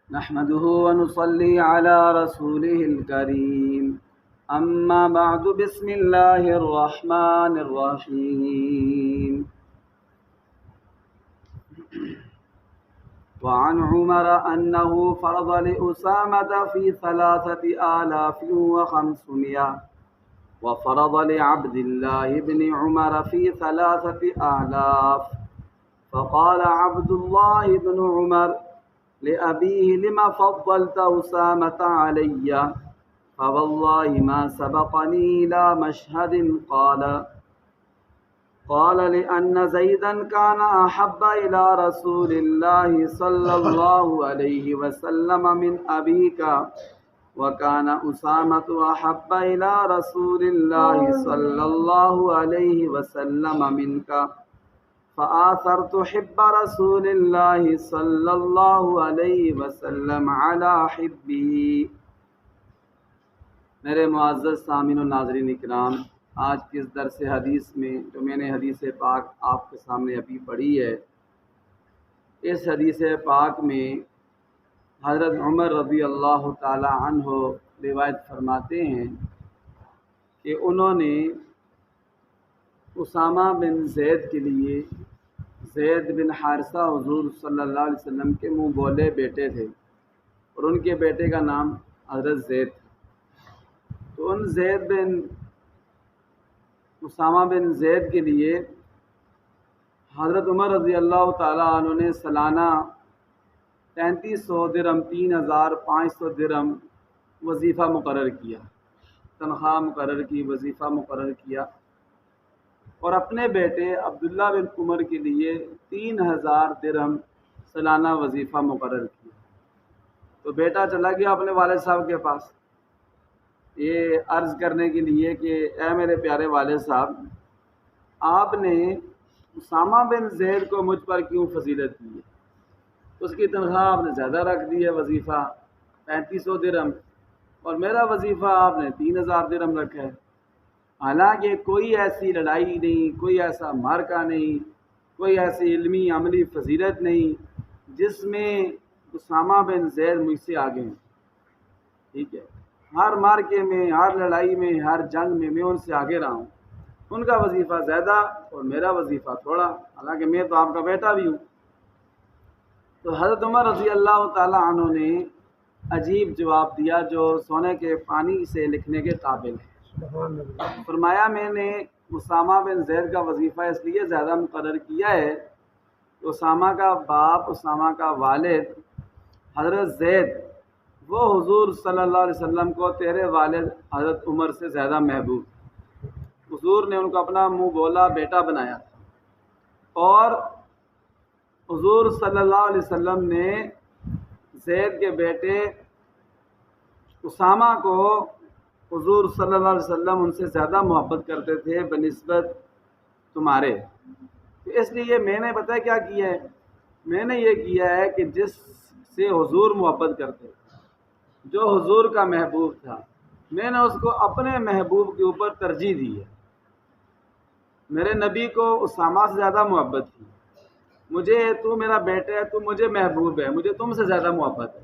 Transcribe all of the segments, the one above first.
نحمده ونصلي على رسوله الكريم أما بعد بسم الله الرحمن الرحيم وعن عمر أنه فرض لأسامة في 3500 وفرض لعبد الله بن عمر في 3000 فقال عبد الله بن عمر لأبيه لما فضلت أسامة علي فوالله ما سبقني إلى مشهد قال لأن زيدا كان أحب إلى رسول الله صلى الله عليه وسلم من أبيك وكان أسامة أحب إلى رسول الله صلى الله عليه وسلم منك فآثرت حب رسول الله صلی اللہ علیہ وسلم علی حبی۔ میرے معزز سامعین و ناظرین اکرام، آج کے اس درس حدیث میں جو میں نے حدیث پاک آپ کے سامنے ابھی پڑھی ہے، اس حدیث پاک میں حضرت عمر رضی اللہ تعالی عنہ روایت فرماتے ہیں کہ انہوں نے اسامہ بن زید کے لیے، زید بن حارثہ حضور صلی اللہ علیہ وسلم کے منہ بولے بیٹے تھے اور ان کے بیٹے کا نام حضرت زید تھا، تو ان اسامہ بن زید کے لیے حضرت عمر رضی اللہ تعالیٰ عنہ نے سالانہ 3300 درہم 3500 درہم وظیفہ مقرر کیا، تنخواہ مقرر کی، وظیفہ مقرر کیا، اور اپنے بیٹے عبداللہ بن عمر کے لیے 3000 درہم سالانہ وظیفہ مقرر کیا۔ تو بیٹا چلا گیا اپنے والد صاحب کے پاس یہ عرض کرنے کے لیے کہ اے میرے پیارے والد صاحب، آپ نے اسامہ بن زید کو مجھ پر کیوں فضیلت دی ہے؟ اس کی تنخواہ آپ نے زیادہ رکھ دی ہے، وظیفہ 3500 درہم، اور میرا وظیفہ آپ نے 3000 درہم رکھا ہے۔ حالانکہ کوئی ایسی لڑائی نہیں، کوئی ایسا معرکہ نہیں، کوئی ایسی علمی عملی فضیلت نہیں جس میں اسامہ بن زید مجھ سے آگے ہیں، ٹھیک ہے؟ ہر معرکے میں، ہر لڑائی میں، ہر جنگ میں ان سے آگے رہا ہوں، ان کا وظیفہ زیادہ اور میرا وظیفہ تھوڑا، حالانکہ میں تو آپ کا بیٹا بھی ہوں۔ تو حضرت عمر رضی اللہ تعالی عنہ نے عجیب جواب دیا جو سونے کے پانی سے لکھنے کے قابل ہے۔ فرمایا میں نے اسامہ بن زید کا وظیفہ اس لیے زیادہ مقرر کیا ہے کہ اسامہ کا باپ، اسامہ کا والد حضرت زید، وہ حضور صلی اللہ علیہ وسلم کو تیرے والد حضرت عمر سے زیادہ محبوب، حضور نے ان کو اپنا منہ بولا بیٹا بنایا تھا، اور حضور صلی اللہ علیہ وسلم نے زید کے بیٹے اسامہ کو حضور صلی اللہ علیہ وسلم ان سے زیادہ محبت کرتے تھے بنسبت تمہارے، تو اس لیے میں نے پتہ کیا کیا ہے، میں نے یہ کیا ہے کہ جس سے حضور محبت کرتے، جو حضور کا محبوب تھا، میں نے اس کو اپنے محبوب کے اوپر ترجیح دی ہے۔ میرے نبی کو اسامہ سے زیادہ محبت تھی، مجھے تو میرا بیٹا ہے، تو مجھے محبوب ہے، مجھے تم سے زیادہ محبت ہے،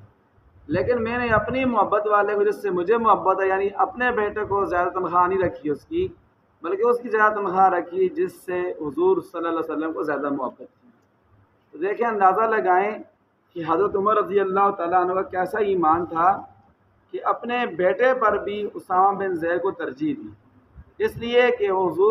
لیکن میں نے اپنی محبت والے کو جس سے مجھے محبت ہے، یعنی اپنے بیٹے کو زیادہ تنخواہ نہیں رکھی اس کی، بلکہ اس کی زیادہ تنخواہ رکھی جس سے حضور صلی اللہ علیہ وسلم کو زیادہ محبت تھی۔ تو دیکھیں، اندازہ لگائیں کہ حضرت عمر رضی اللہ تعالیٰ عنہ کا کیسا ایمان تھا کہ اپنے بیٹے پر بھی اسامہ بن زید کو ترجیح دی، اس لیے کہ حضور